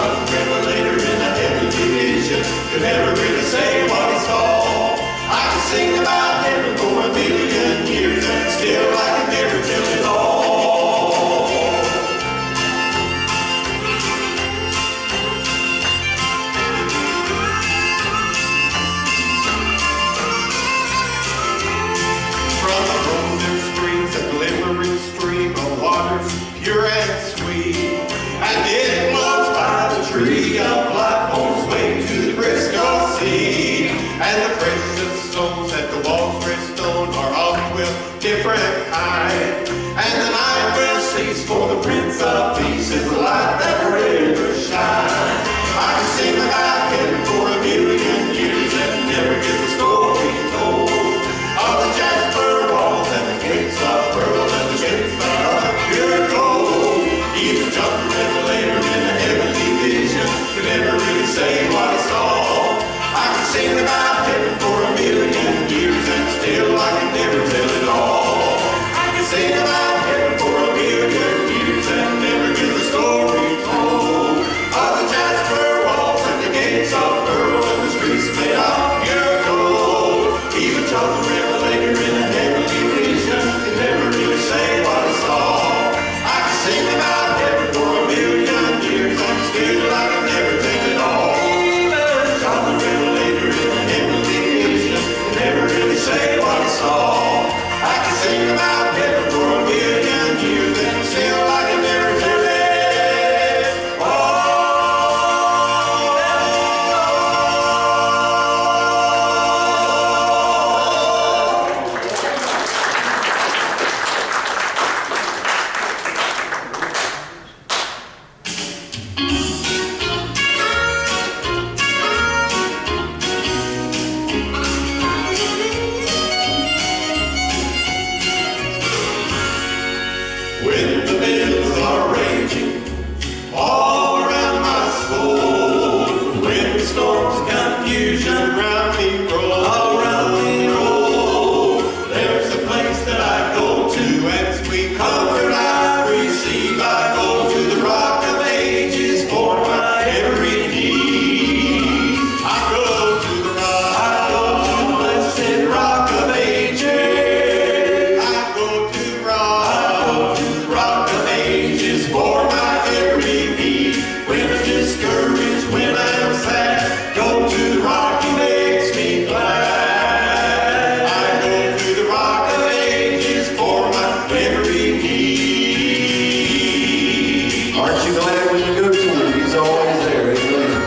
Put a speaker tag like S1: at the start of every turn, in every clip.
S1: young revelator in a heavenly vision could never really say what he saw. I could sing about heaven for a million years and still I could never tell it all. From the golden springs a glimmering stream of waters pure and sweet, and it was by the tree of life on its way to the crystal sea. And the precious stones that the walls rest on are of 12 different kinds, and the night will cease, for the Prince of Peace is the light that forever shines. I can sing about heaven for a million years and never get the story told of the jasper walls and the gates of pearl and the gates of pure gold. Even John the Revelator in a heavenly vision could never really say what he saw. I can sing about heaven for a million years and still I can never tell it all. I can sing about heaven for a million years and never get the story told of the jasper walls and the gates of pearl and the streets made of pure gold. Even John the Revelator in a heavenly vision could never really say what he saw. I can sing about heaven for a million years and still I can never tell it all. Even John the Revelator in a heavenly vision could never really say what he saw. I can sing about heaven for a million years and still I can never tell it all. When the bills are raging all around my soul, when the storms of confusion round me roll, there's a place that I go to and sweet comfort I receive. I go to the rock of ages for my every need. I go to the blessed rock of ages. I go to the rock of ages for my every need. When I'm discouraged, when I'm sad, go to the rock, he makes me glad. I go to the rock of ages for my every need.
S2: Aren't you glad when you go to him? He's always there. Amen.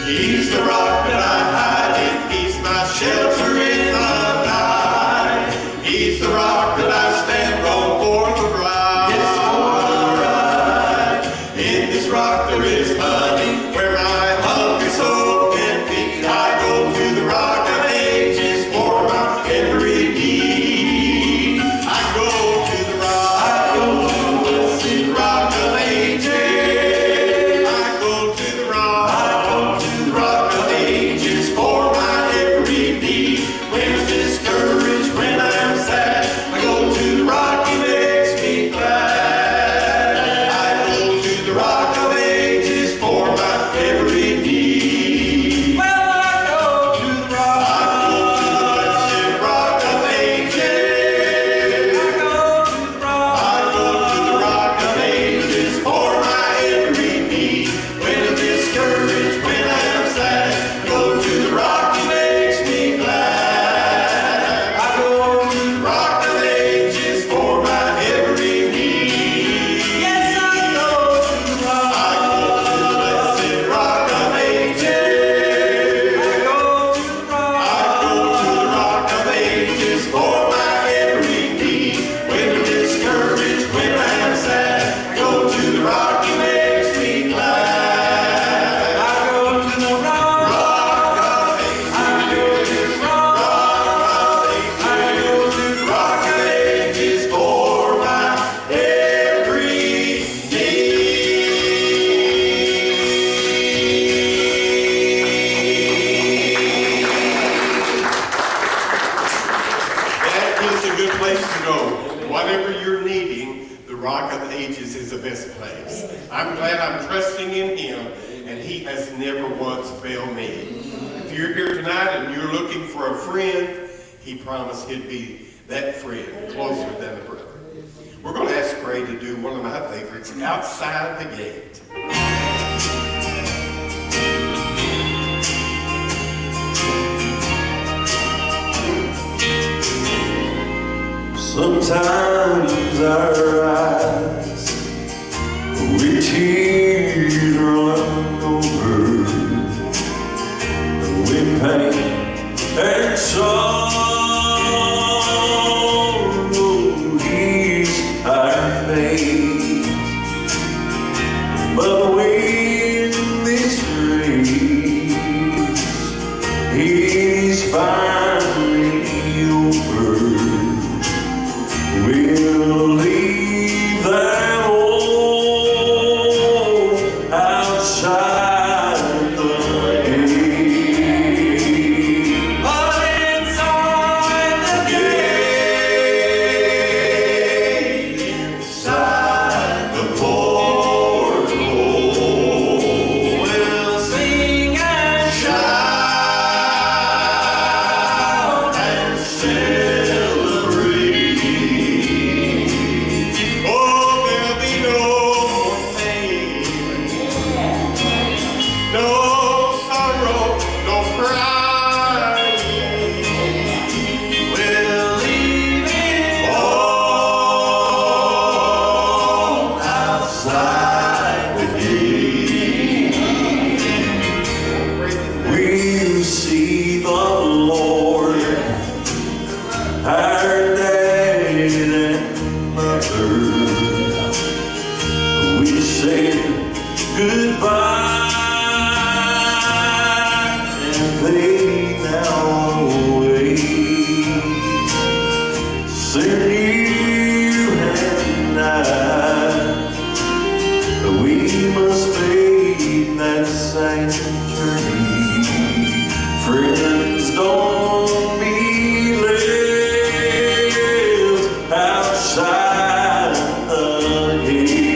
S1: He's the rock that I hide in, he's my shelter in the night. He's the rock that I stand on for the ride. Yes, for the ride. In this rock there is honey, where my hungry soul can feed. I go to the rock of ages for my every need. I go to the blessed rock of ages. I go to the rock of ages for my every need. When place to go. Whatever you're needing, the Rock of Ages is the best place. I'm glad I'm trusting in him, and he has never once failed me. If you're here tonight and you're looking for a friend, he promised he'd be that friend, closer than a brother. We're going to ask Gray to do one of my favorites, Outside the Gate.
S2: Sometimes our eyes with tears run over, with pain and sorrow ease our face. But when this race is finally over, we'll leave that old outside the gate. But inside the gate, inside the portal, we'll sing and shout and celebrate. Oh, there'll be no more pain, no sorrow, no crying. We'll leave it all outside the gate. We'll see the Lord, our dad and mother. We said goodbye, and they now away. Soon you and I, we must fade that same journey. Friends, don't be left outside the gate.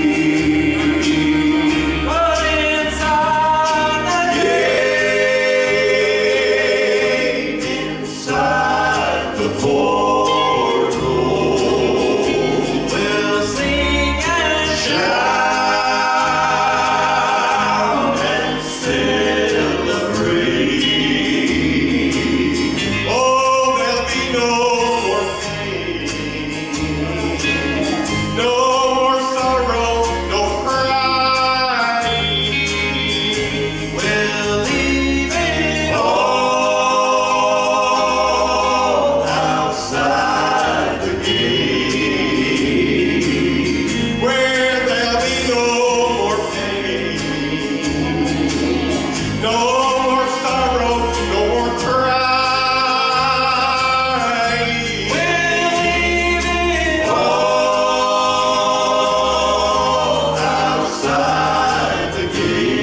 S2: But inside the gate, inside the portal, we'll sing and shout and celebrate. Oh, there'll be no more pain, no more sorrow, no crying. We'll leave it all outside the gate, where there'll be no more pain, no more sorrow, no more crying. We'll leave it all outside the gate.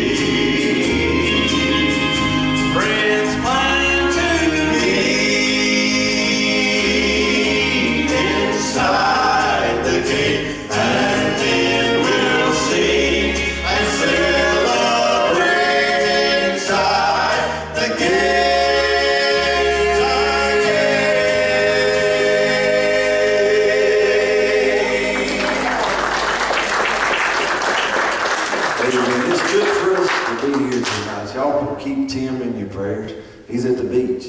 S2: Friends plan to meet inside the gate, and then we'll sing and celebrate inside the gate.
S3: Amen. It's good for us to be here tonight. Y'all keep Tim in your prayers. He's at the beach.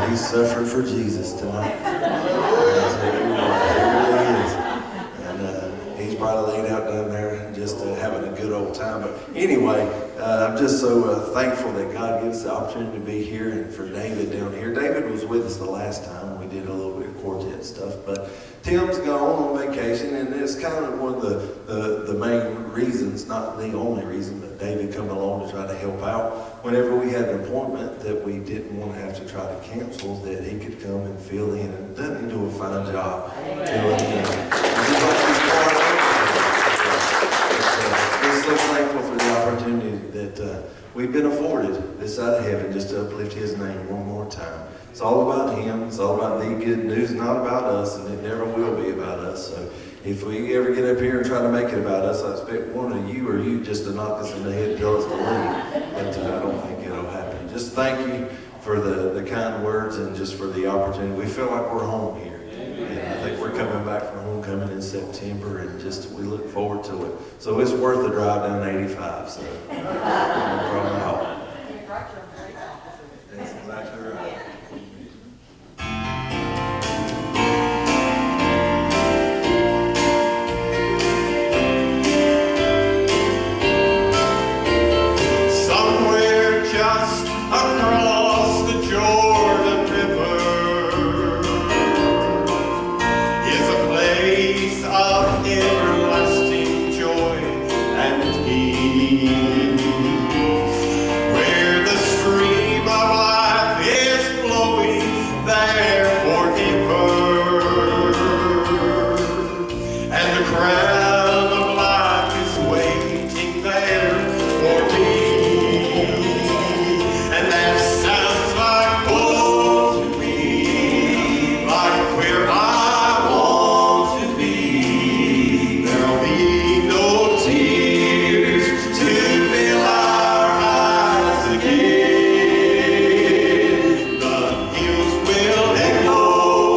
S3: He's suffering for Jesus tonight. He really is. And he's probably laid out down there just having a good old time. But anyway, I'm just so thankful that God gives us the opportunity to be here, and for David down here. David was with us the last time. We did a little bit of quartet stuff, but Tim's gone on vacation, and it's kind of one of the main reasons, not the only reason, but David come along to try to help out. Whenever we had an appointment that we didn't want to have to try to cancel, that he could come and fill in, and doesn't he do a fine job filling in? We're so thankful for the opportunity that we've been afforded this side of heaven just to uplift his name one more time. It's all about Him. It's all about the good news, not about us, and it never will be about us. So if we ever get up here and try to make it about us, I expect one of you or you just to knock us in the head and tell us to leave. But I don't think it'll happen. Just thank you for the kind words and just for the opportunity. We feel like we're home here. And I think we're coming back for homecoming in September, and just we look forward to it. So it's worth the drive down 85. So no problem at all. That's exactly right.
S1: Somewhere just across the Jordan River is a place of everlasting joy and peace, where the stream of life is flowing there forever, and the crown of life is waiting there for me. And that sounds like home to me, like where I want to be. There'll be no tears to fill our eyes again. The hills will echo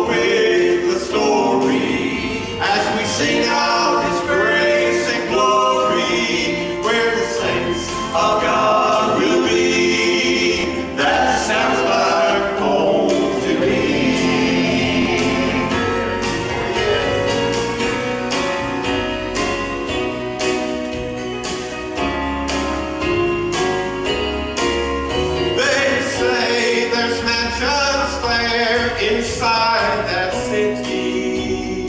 S1: with the story as we sing out His grace and glory, where the saints of God will be. That sounds like home to me. They say there's mansions there inside that city,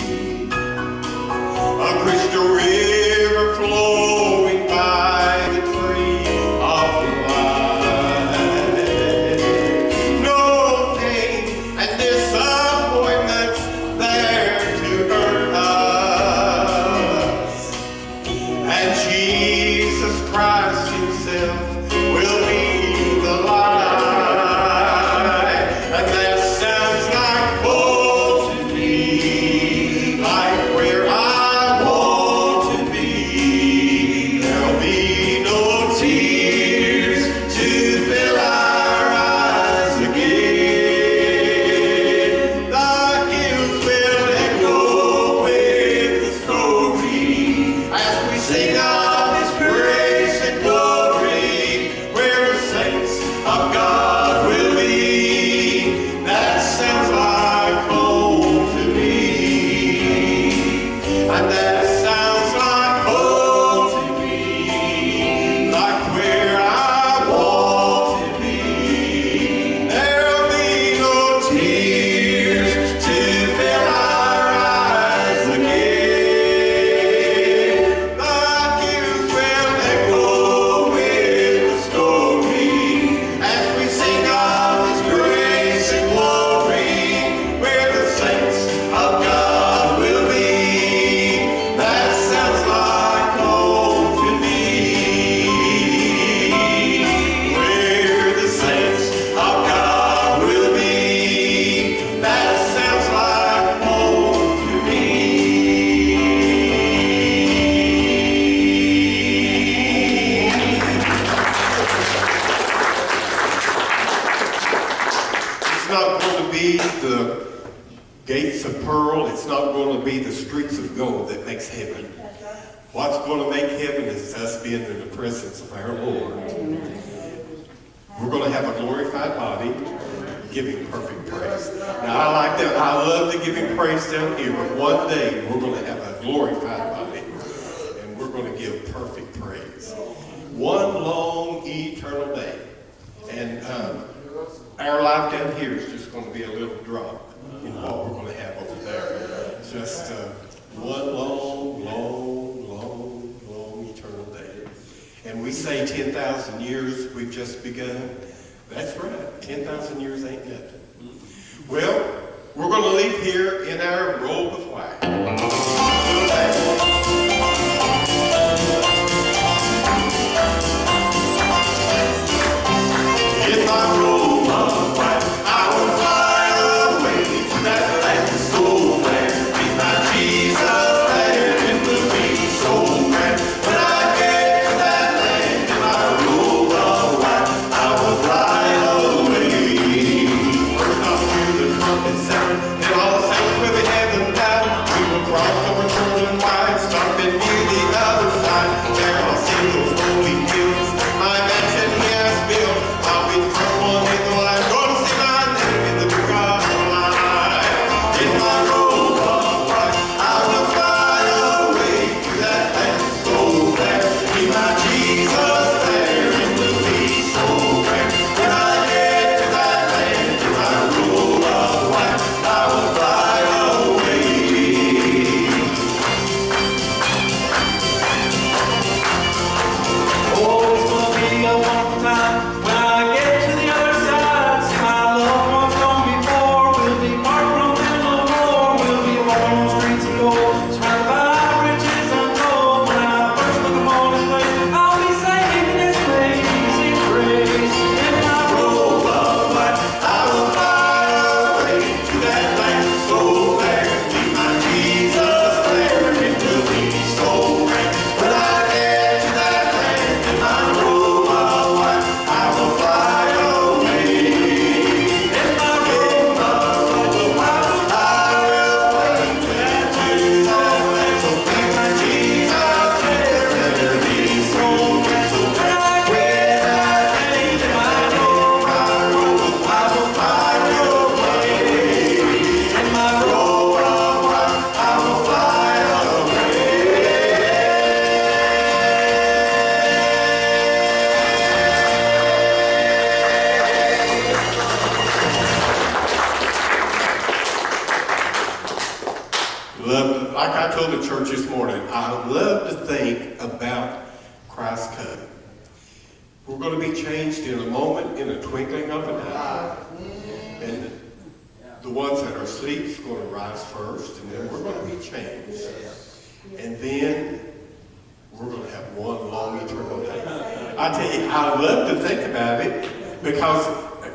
S1: a crystal river flowing by the tree of life. No pain and disappointments there to hurt us, and Jesus Christ Himself will be the light. And that sounds like home to me, like where I want to be. There'll be no tears to fill our eyes again. The hills will echo with the story as we sing of His grace and glory, where the saints of God will be. That sounds like home to me, and that sounds like home to me, like where I want to be. There'll be no tears to fill our eyes again. The hills will echo with the story as we sing of His grace and glory, where the saints of God will be. That sounds like home to me, where the saints of God will be. That sounds like home to me. It's not going to be the gates of pearl. It's not going to be the streets of gold that makes heaven. What's going to make heaven is us being in the presence of our Lord. We're going to have a glorified body, giving perfect praise. Now, I like that. I love to give Him praise down here, but one day we're going to have a glorified body, and we're going to give perfect praise. One long eternal day. And our life down here is just going to be a little drop in what we're going to have over there. Just one long eternal day. And we say 10,000 years, we've just begun. That's right, 10,000 years ain't nothing. Well, we're going to leave here in our robe of white. In my robe of white, I will fly. like I told the church this morning, I love to think about Christ's coming. We're going to be changed in a moment, in a twinkling of an eye. And the ones that are asleep are going to rise first, and then we're going to be changed. And then we're going to have one long eternal day. I tell you, I love to think about it because,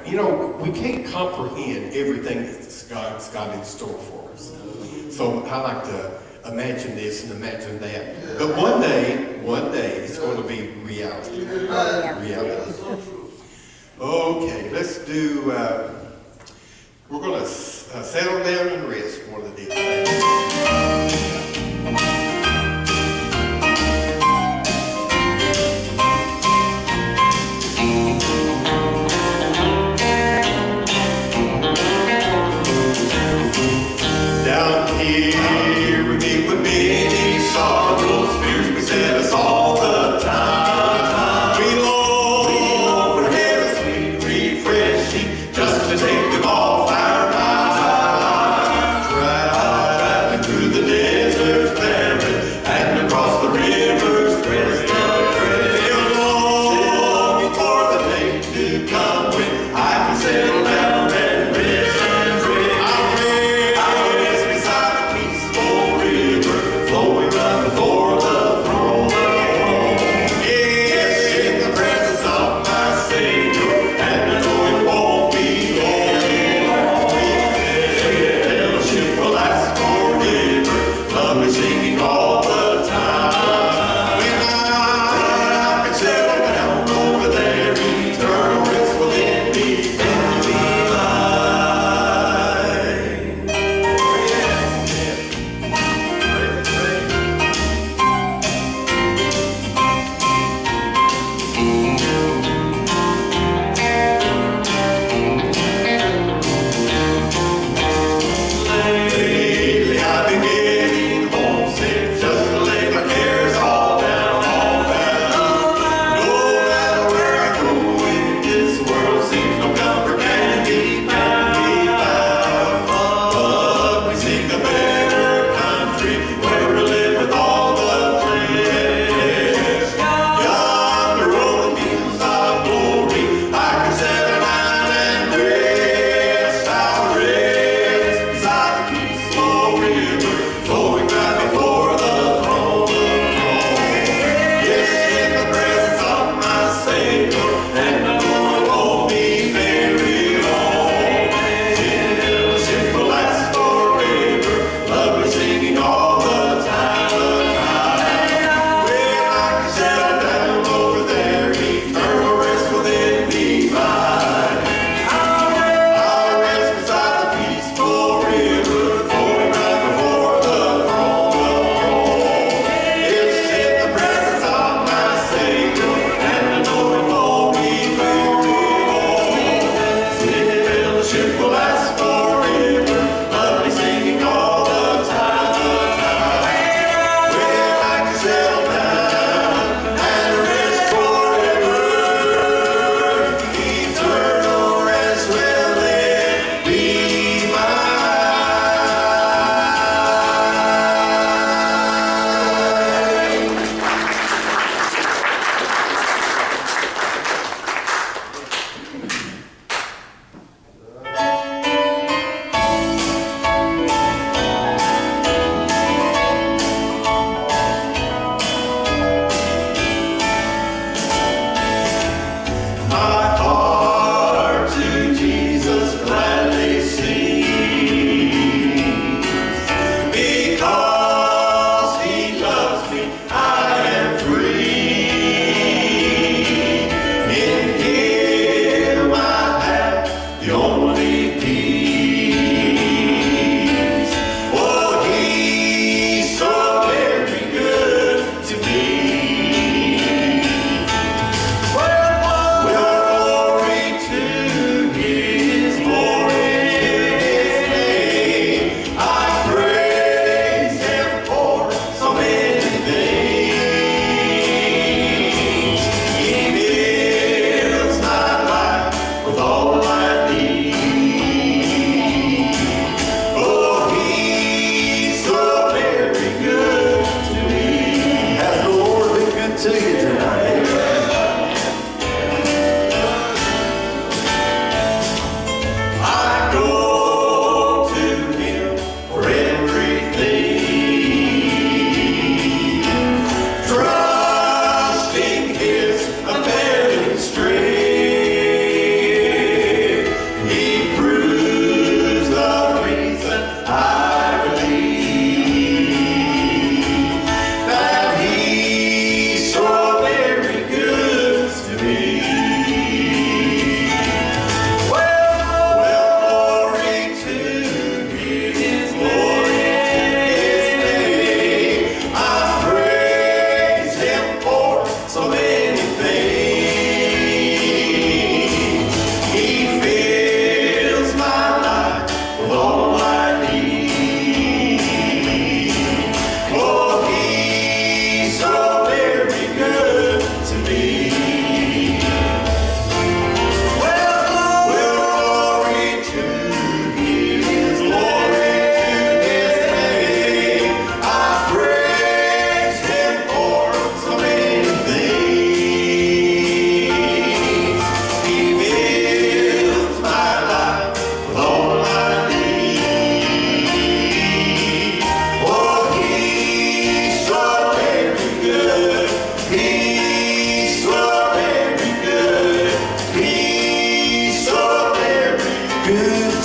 S1: you know, we can't comprehend everything that God's got in store for us. So I like to imagine this and imagine that. But one day, it's going to be reality. Reality. Okay, let's do, we're going to settle down and rest one of these days. Down here we meet with many sorrows, fears beset us all the time. We long for heaven's sweet refreshing, just to take them off our minds. Right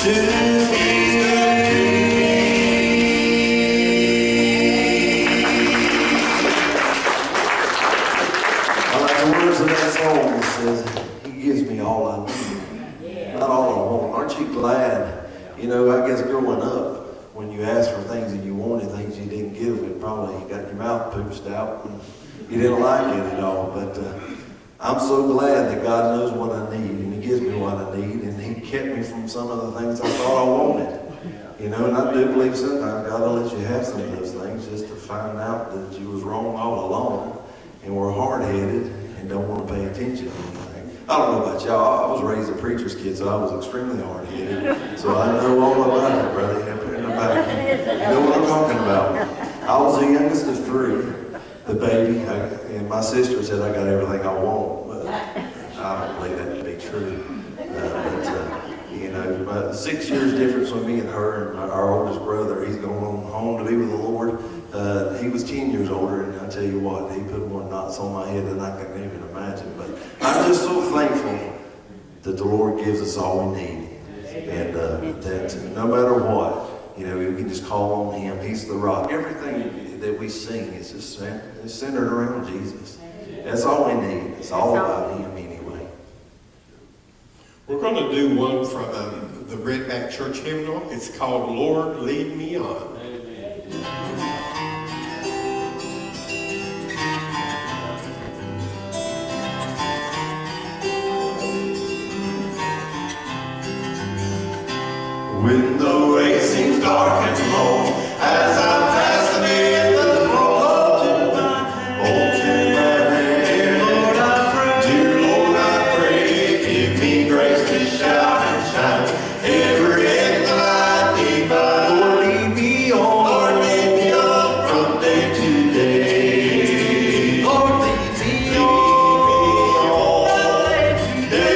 S3: to I like the words of that song that says, He gives me all I need, not all I want. Aren't you glad? You know, I guess growing up, when you asked for things and you wanted things you didn't get them, it probably got your mouth pushed out and you didn't like it at all. But I'm so glad that God knows what I need and He gives me what I need, and He kept me from some of the things I thought I wanted. You know, and I do believe sometimes God will let you have some of those things just to find out that you was wrong all along and were hard-headed and don't want to pay attention to anything. I don't know about y'all. I was raised a preacher's kid, so I was extremely hard-headed. So I know all about it, brother. In the back. You know what I'm talking about. I was the youngest of three, the baby, and my sister said I got everything I want, but I don't believe that to be true. You know, about 6 years difference with me and her, and our oldest brother, he's going home to be with the Lord. He was 10 years older, and I tell you what, he put more knots on my head than I can even imagine. But I'm just so thankful that the Lord gives us all we need, and that no matter what, you know, we can just call on Him. He's the rock. Everything that we sing is just centered around Jesus. That's all we need. It's all about Him anyway.
S1: We're going to do one from the Redback Church hymnal. It's called Lord, Lead Me On. When the way seems dark and low, as I pass amid the throng, hold to my hand, Lord, I pray. Dear Lord, I pray, give me grace to shout and shine every end that I need. Lord, lead me on, Lord, lead me on from day to day. Lord, lead me on from day to day.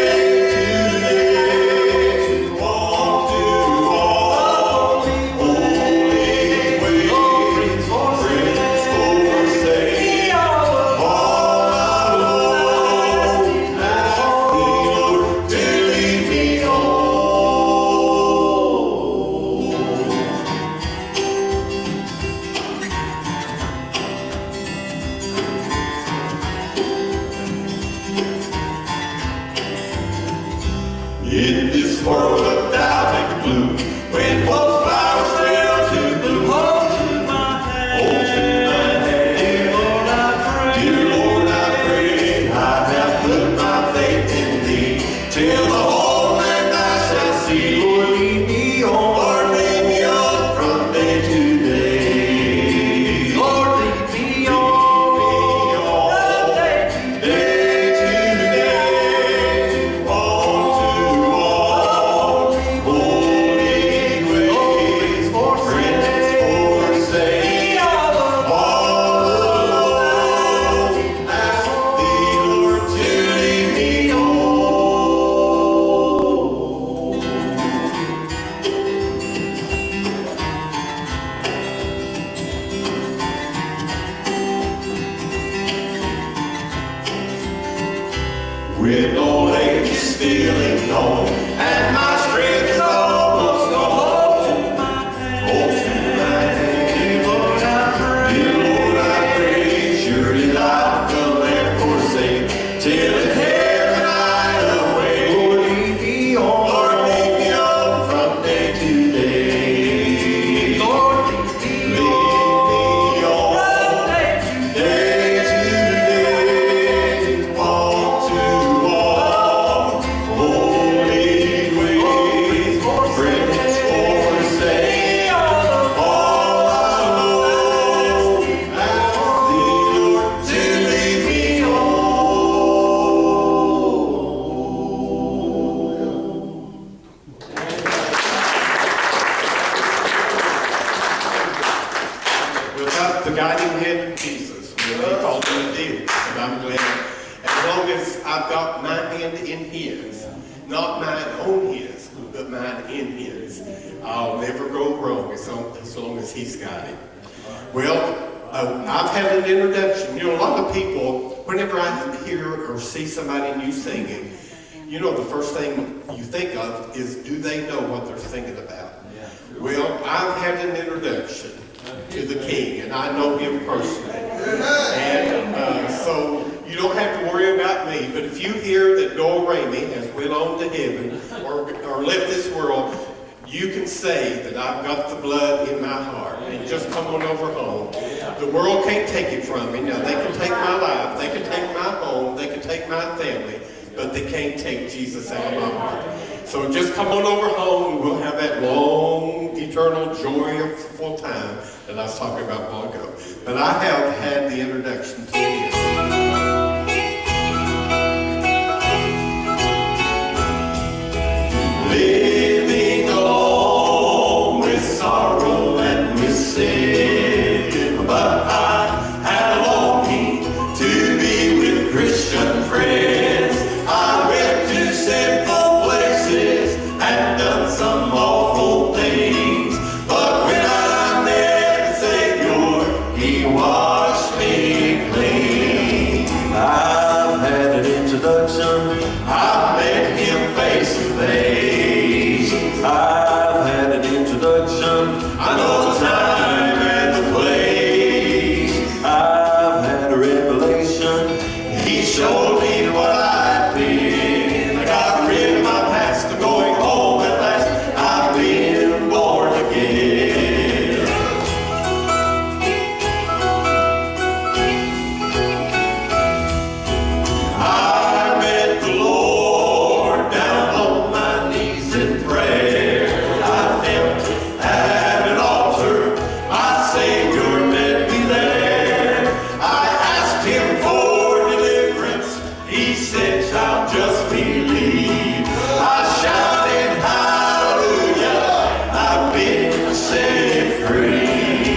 S1: In this world of doubt and gloom, when both flowers fail to bloom, hold to my hand, Lord, I pray. Dear Lord, I pray, I have put my faith in Thee, till the whole land I shall see. Lord, lead me on, Lord, lead me on from day to day. Lord, lead me on from day to day. When old age is feeling low and my strength is almost gone, hold to my hand, dear Lord, I pray. Dear Lord, I pray, surely Thou will never forsake, till in heaven I await. Lord, lead me on, Lord, lead me on from day to day. Lord, lead me on from day to day. The guiding hand of Jesus, when He called me to do, and I'm glad. As long as I've got my hand in His, not mine on His, but mine in His, I'll never go wrong as long as He's got it. Well, I've had an introduction. You know, a lot of people, whenever I hear or see somebody new singing, you know, the first thing you think of is, do they know what they're singing about? Well, I've had an introduction to the King, and I know him personally. And so you don't have to worry about me, but if you hear that Noel Ramey has went on to heaven or left this world, you can say that I've got the blood in my heart, and just come on over home. The world can't take it from me. Now, they can take my life, they can take my home, they can take my family, but they can't take Jesus out of my heart. So just come on over home, and we'll have that long, eternal, joyful time that I was talking about a while ago. But I have had the introduction to him. Living alone with sorrow and with sin, but I had a longing to be with Christian friends. I went to sinful places and done some awful things, but when I met the Savior, He washed me clean.
S2: I've had an introduction.
S1: I met Him face to face.
S2: I've had an introduction.
S1: I know the time and the place.
S2: I've had a revelation.
S1: He showed me what I've been. I got rid of my past. I'm going home at last. I've been born again. I met the Lord down on my knees in prayer. I knelt at an altar. My Savior met me there. I asked Him for deliverance. He said, "Child, just believe." I shouted, "Hallelujah, I've been set free."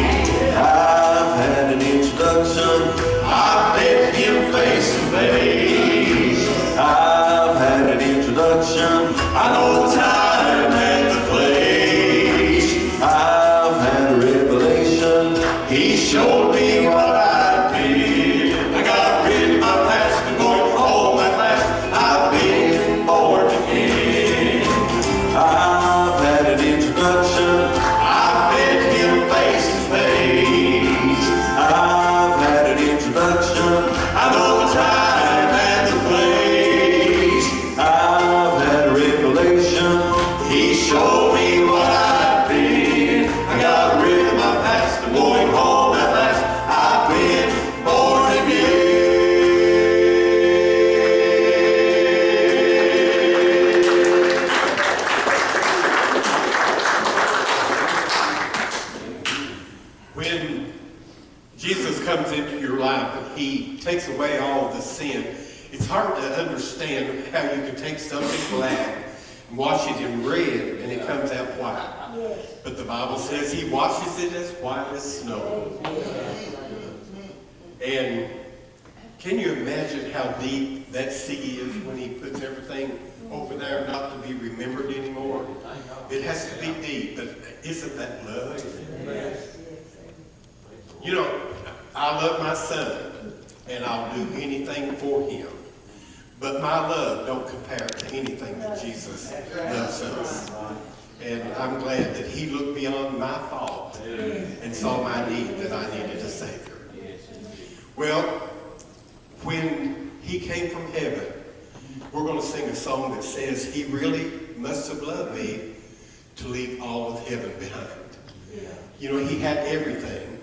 S2: I've had an introduction.
S1: I met Him face to face.
S2: I've had an introduction.
S1: I know the time and the place.
S2: I've had a revelation.
S1: He showed me what I've been. I got rid of my past and going home at last. I've been born again.
S2: I've had an introduction.
S1: I met Him face to face.
S2: I've had an introduction.
S1: I know the time and the place.
S2: I've had a revelation.
S1: He showed me what I've been. I got rid of my past and going home at last. I've been born again. When Jesus comes into your life and He takes away all the sin, it's hard to understand how you can take something black and wash it in red and it comes out white. But the Bible says He washes it as white as snow. And can you imagine how deep that sea is when He puts everything over there not to be remembered anymore? It has to be deep, but isn't that love? You know, I love my son, and I'll do anything for him. But my love don't compare to anything that Jesus loves us. And I'm glad that He looked beyond my fault and saw my need, that I needed a Savior. Well, when He came from heaven, we're going to sing a song that says, He really must have loved me to leave all of heaven behind. You know, He had everything,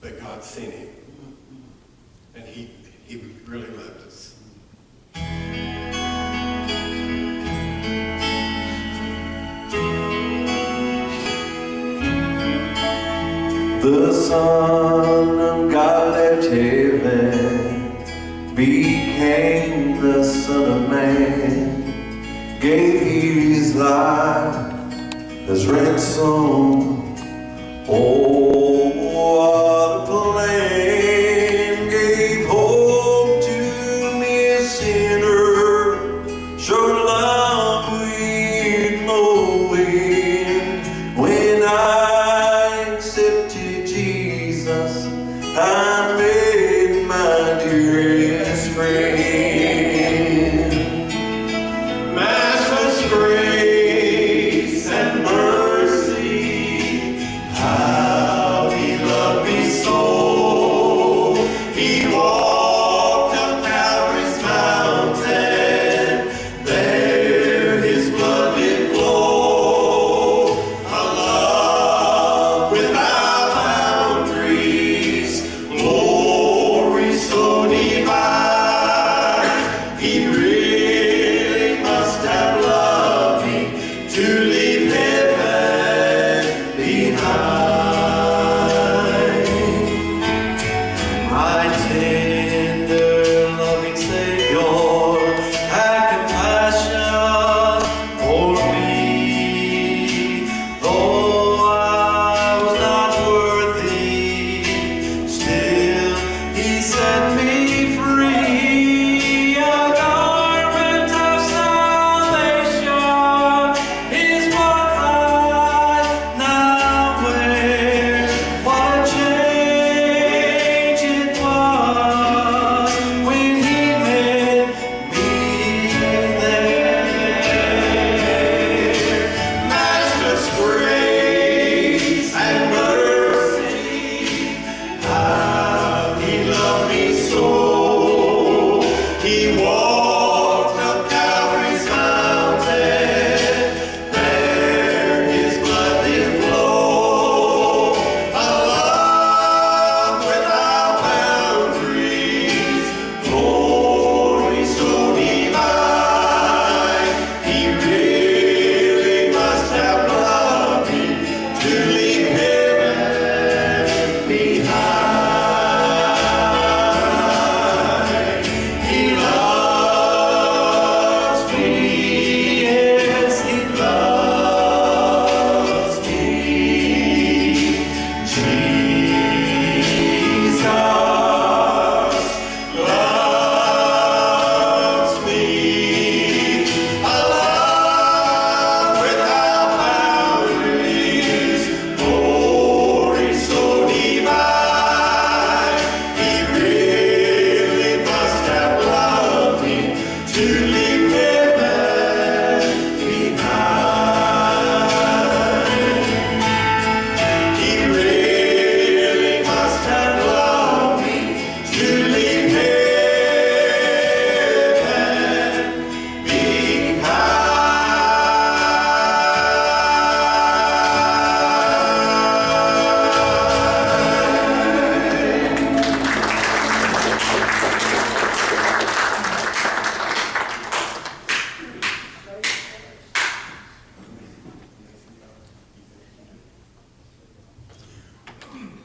S1: but God sent Him. And He really loved us.
S2: The Son of God left heaven, became the Son of Man, gave His life as ransom. Oh, what a plan! Gave hope to me, a sinner, showed love with no end. When I accepted Jesus, I made my dearest friend.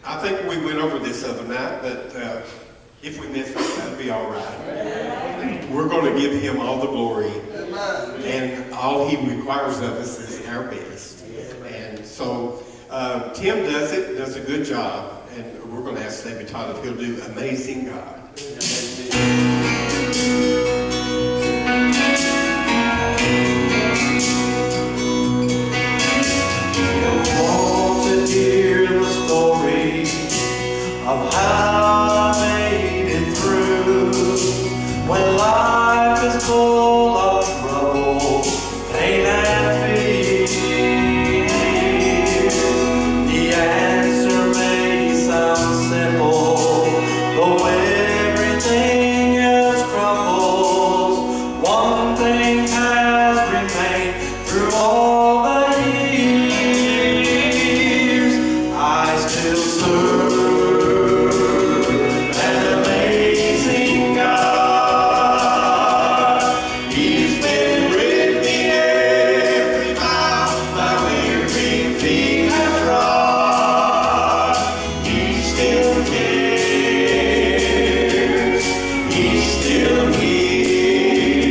S1: I think we went over this other night, but if we miss it, that'll be all right. We're going to give him all the glory, and all he requires of us is our best. And so Tim does a good job, and we're going to ask David Todd if he'll do Amazing God.
S2: Hear the story of how I made it through when life is full of trouble, pain and fear. The answer may sound simple, though everything else crumbles. One thing has remained through all the years. I still serve an amazing God. He's been with me every mile my weary feet have trod. He still cares. He still hears.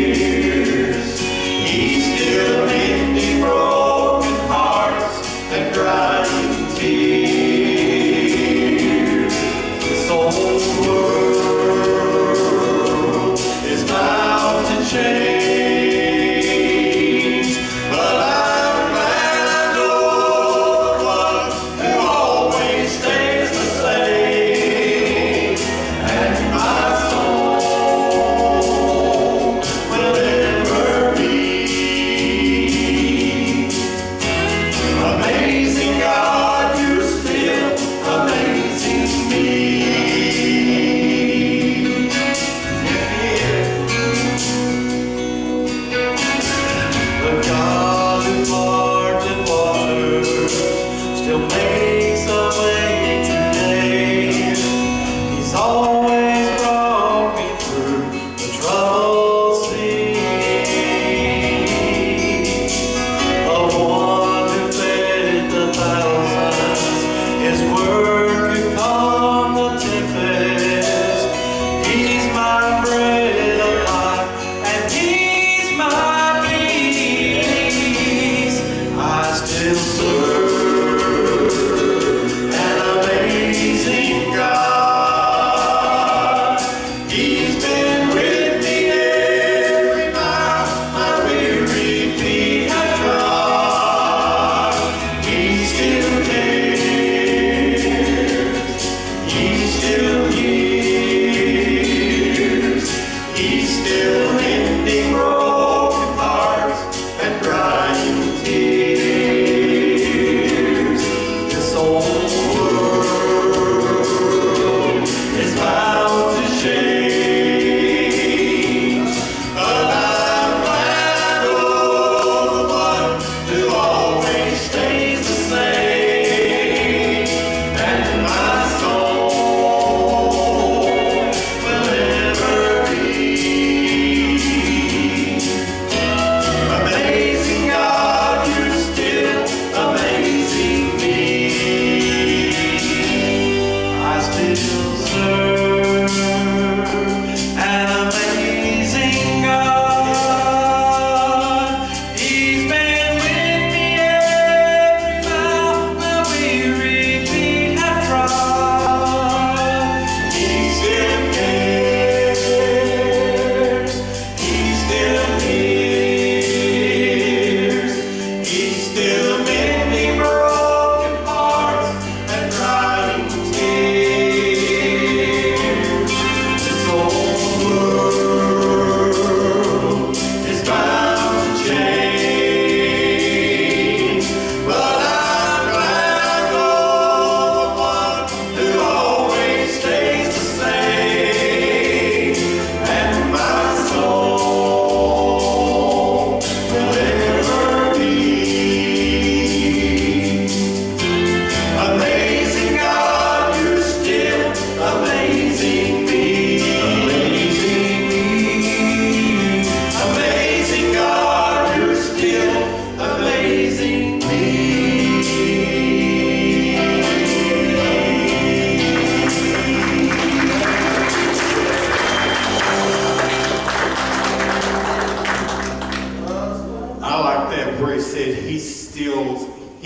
S2: He's still mending broken hearts and drying tears. This whole world is bound to change, but I'm glad I know one who always stays the same, and my soul will never be. Amazing God, you're still amazing me. The God who parted waters still makes a way today. He's always brought me through the troubled sea. The one who fed the thousands, his word could calm the tempest. He's my bread of life, and he's my peace. I still serve an amazing God. He's been with me every mile my weary feet have trod. He still cares. He still hears. He's still mending broken hearts and drying tears.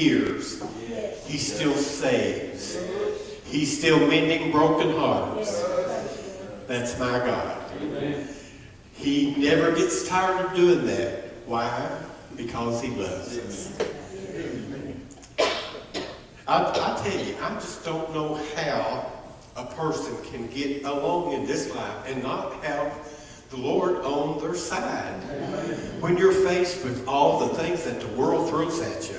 S1: hears. He still saves. He's still mending broken hearts. That's my God. He never gets tired of doing that. Why? Because he loves us. I tell you, I just don't know how a person can get along in this life and not have the Lord on their side when you're faced with all the things that the world throws at you.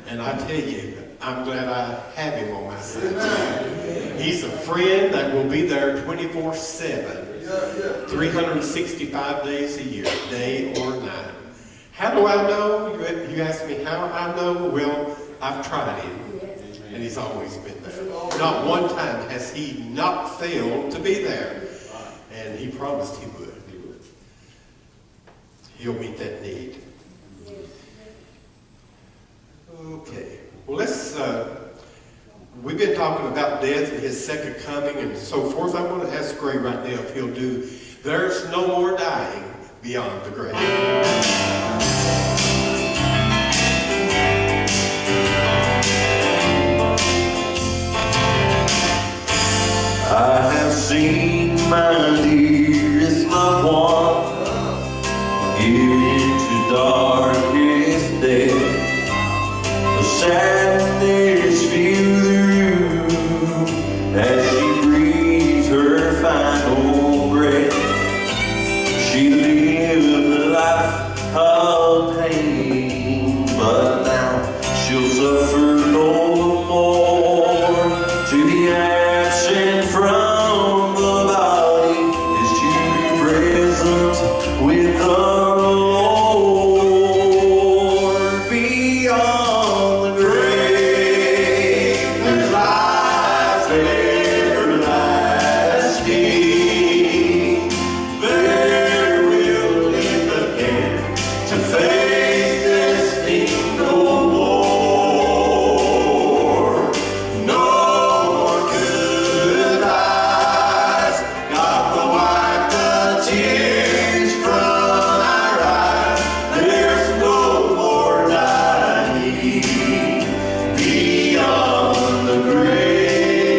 S1: And I tell you, I'm glad I have him on my side. He's a friend that will be there 24/7, 365 days a year, day or night. How do I know? You ask me how I know? Well, I've tried him, and he's always been there. Not one time has he not failed to be there. And he promised he would. He'll meet that need. Okay. Well, we've been talking about death and his second coming and so forth. I want to ask Gray right now if he'll do There's No More Dying Beyond the Grave.
S2: I have seen my dearest loved one into darkest death. The sadness fills the room as she breathes her final breath. She lived a life of pain, but now she'll suffer no more. To be absent from the body is to be present with the Lord. Beyond the grave, there's life everlasting. There we'll live again to face this thing no more. No more goodbyes. God will wipe the tears from our eyes. There's no more dying beyond the grave.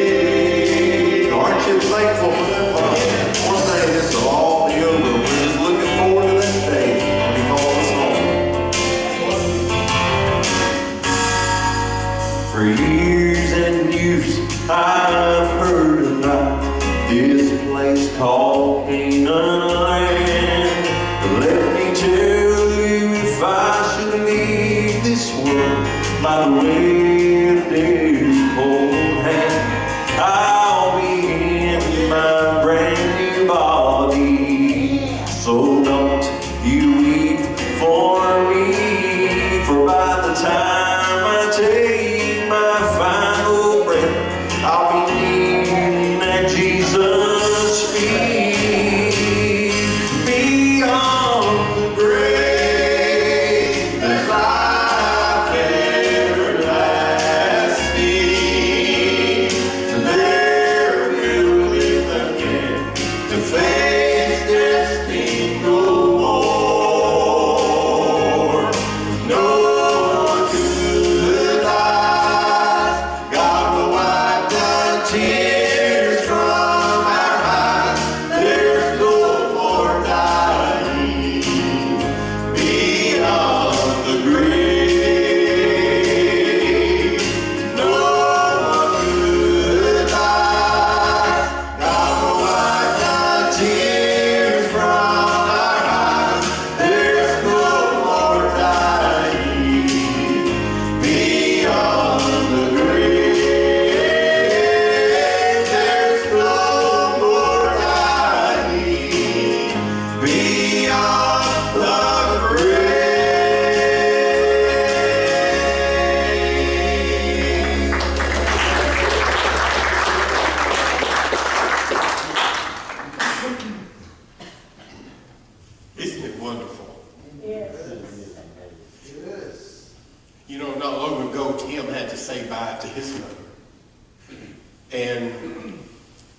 S2: Aren't you thankful for that promise? One day this will all be over. We're just looking forward to that day when he calls us home. For years and years I've heard about this place called Canaan Land. Let me tell you, if I should leave this world by the way of death's cold hand, I'll be in my brand new body. So don't you weep for me, for by the time I take my final breath, I'll be kneeling at Jesus' feet. Beyond the grave, there's life everlasting. There we'll live again to face this thing no more. No more goodbyes. God will wipe the tears from our eyes. There's no more dying beyond the grave. No more goodbyes. God will wipe the tears from our eyes. There's no more dying beyond the grave. There's no more dying beyond the grave.
S1: Isn't it wonderful?
S4: Yes.
S1: You know, not long ago, Tim had to say bye to his mother. And,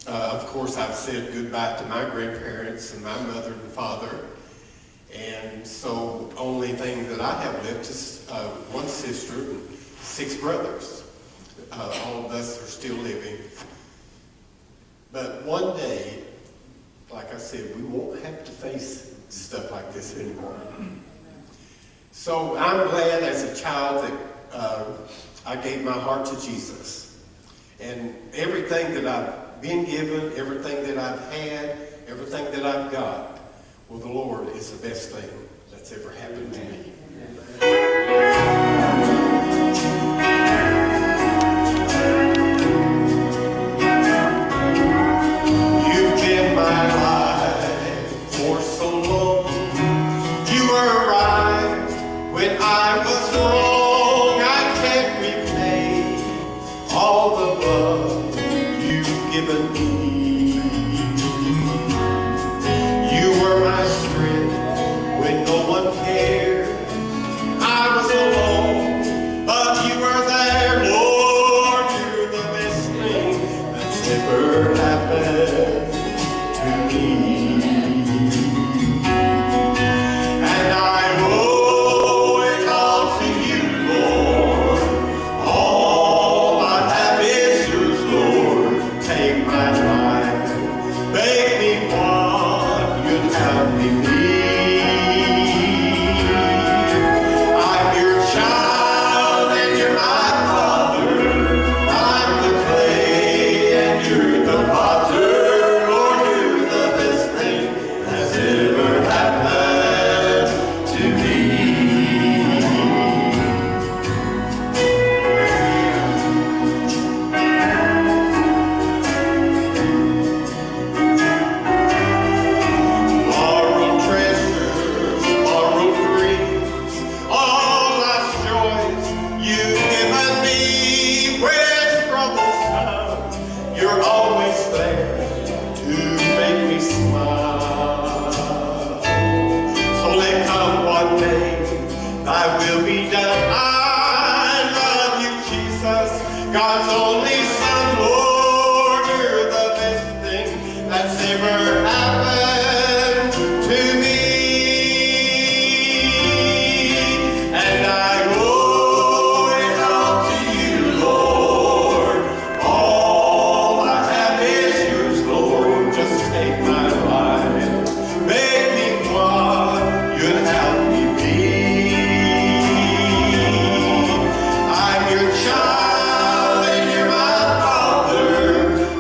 S1: of course, I've said goodbye to my grandparents and my mother and father. And so, only thing that I have left is one sister. 6 brothers. All of us are still living. But one day, like I said, we won't have to face stuff like this anymore. So I'm glad as a child that I gave my heart to Jesus. And everything that I've been given, everything that I've had, everything that I've got, well, the Lord is the best thing that's ever happened to me. You've been my life for so long. You were right when I was wrong. I can't repay all the love you've given me. You were my strength when no one cared. I was alone, but you were there. Lord, you're the best thing that's ever happened to me. And I owe it all to you, Lord. All I have is yours, Lord. Take my life, make me what you'd have me be. I'm your child and you're my father. I'm the clay and you're the potter. Lord, you're the best thing that's ever happened to me. Borrowed treasures, borrowed dreams, all life's joys you've given me. When troubles come, you're always there to make me smile. So let come what may, thy will be done. I love you, Jesus, God's only Son. Lord, you're the best thing that's ever happened to me. And I owe it all to you, Lord. All I have is yours, Lord. Just take my life, make me what you'd have me be. I'm your child and you're my father.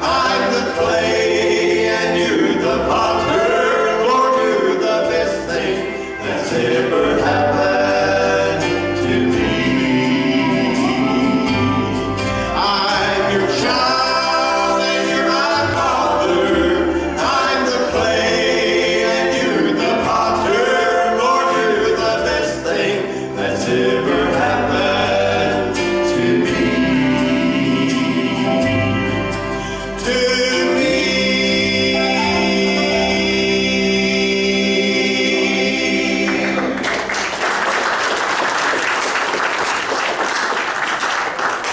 S1: I'm the clay and you're the potter. Lord, you're the best thing that's ever happened to me. I'm your child and you're my father. I'm the clay and you're the potter. Lord, you're the best thing that's ever happened to me. To me.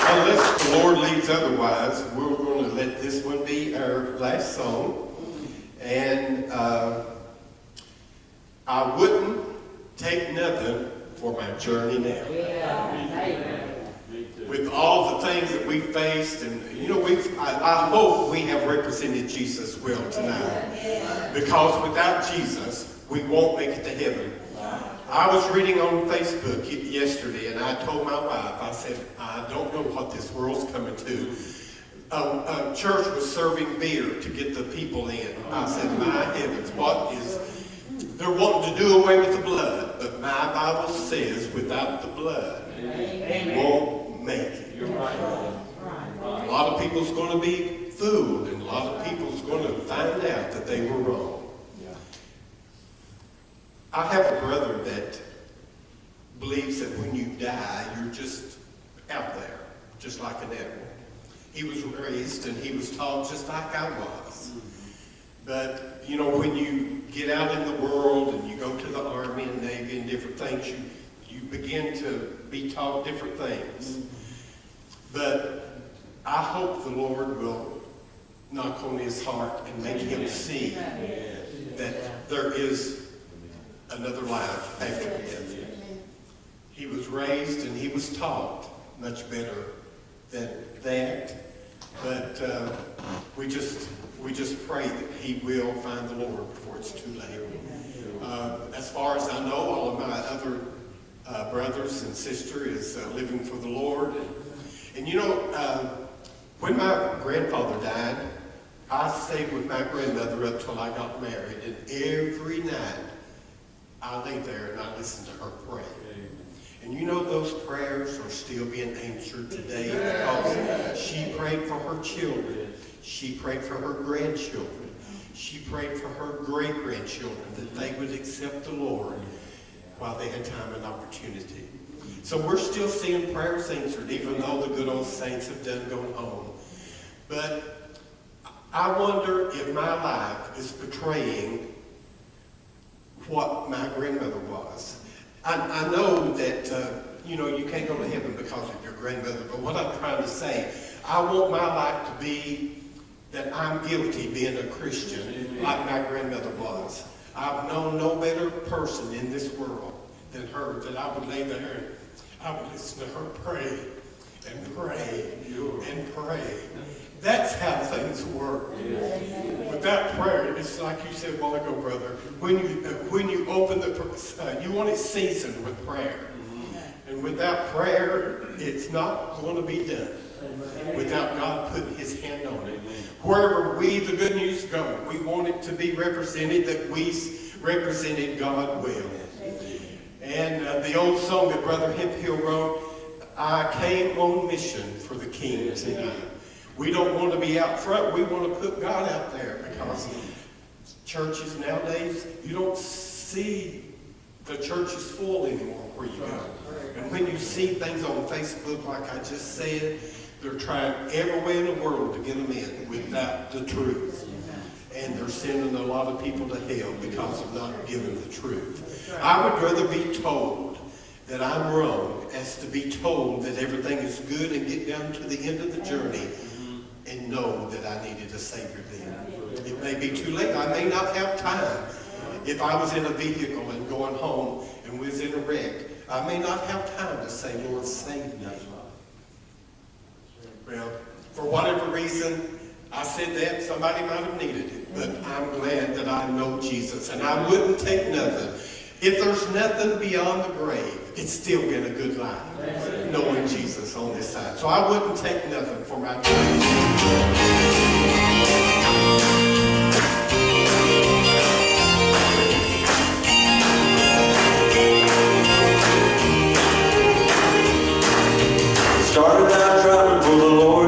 S1: Unless the Lord leads otherwise, we're going to let this one be our last song. And I wouldn't take nothing for my journey now. With all the things that we faced, and you know, I hope we have represented Jesus well tonight. Because without Jesus, we won't make it to heaven. I was reading on Facebook yesterday, and I told my wife, I said, I don't know what this world's coming to. A church was serving beer to get the people in. I said, my heavens, what is... They're wanting to do away with the blood, but my Bible says without the blood, you won't make it. You're right. A lot of people's going to be fooled, and a lot of people's going to find out that they were wrong. I have a brother that believes that when you die, you're just out there, just like an animal. He was raised and he was taught just like I was. But, you know, when you get out in the world and you go to the Army and Navy and different things, you begin to be taught different things. But I hope the Lord will knock on his heart and make him see that there is another life after death. He was raised and he was taught much better than that. But we just pray that he will find the Lord before it's too late. As far as I know, all of my other brothers and sister is living for the Lord. And you know, when my grandfather died, I stayed with my grandmother up till I got married, and every night I lay there and I listened to her pray. And you know those prayers are still being answered today because she prayed for her children. She prayed for her grandchildren. She prayed for her great-grandchildren that they would accept the Lord while they had time and opportunity. So we're still seeing prayers answered, even though the good old saints have done gone home. But I wonder if my life is betraying what my grandmother was. I know that, you can't go to heaven because of your grandmother, but what I'm trying to say, I want my life to be that I'm guilty being a Christian like my grandmother was. I've known no better person in this world than her, that I would lay there and I would listen to her pray and pray and pray. That's how things work. Without prayer, it's like you said a while ago, brother, when you open you want it seasoned with prayer. And without prayer, it's not going to be done without God putting his hand on it. Wherever the good news go, we want it to be represented that we represented God well. And the old song that Brother Hemphill wrote, I came on mission for the King tonight. We don't want to be out front. We want to put God out there because churches nowadays, you don't see the churches full anymore where you go. And when you see things on Facebook, like I just said, they're trying every way in the world to get them in without the truth. And they're sending a lot of people to hell because of not giving the truth. I would rather be told that I'm wrong as to be told that everything is good and get down to the end of the journey and know that I needed a Savior then. It may be too late. I may not have time. If I was in a vehicle and going home and was in a wreck, I may not have time to say, Lord, save me. Well, for whatever reason, I said that. Somebody might have needed it. But I'm glad that I know Jesus. And I wouldn't take nothing. If there's nothing beyond the grave, it's still been a good life, knowing Jesus on this side. So I wouldn't take nothing for my journey.
S2: Started out driving for the Lord.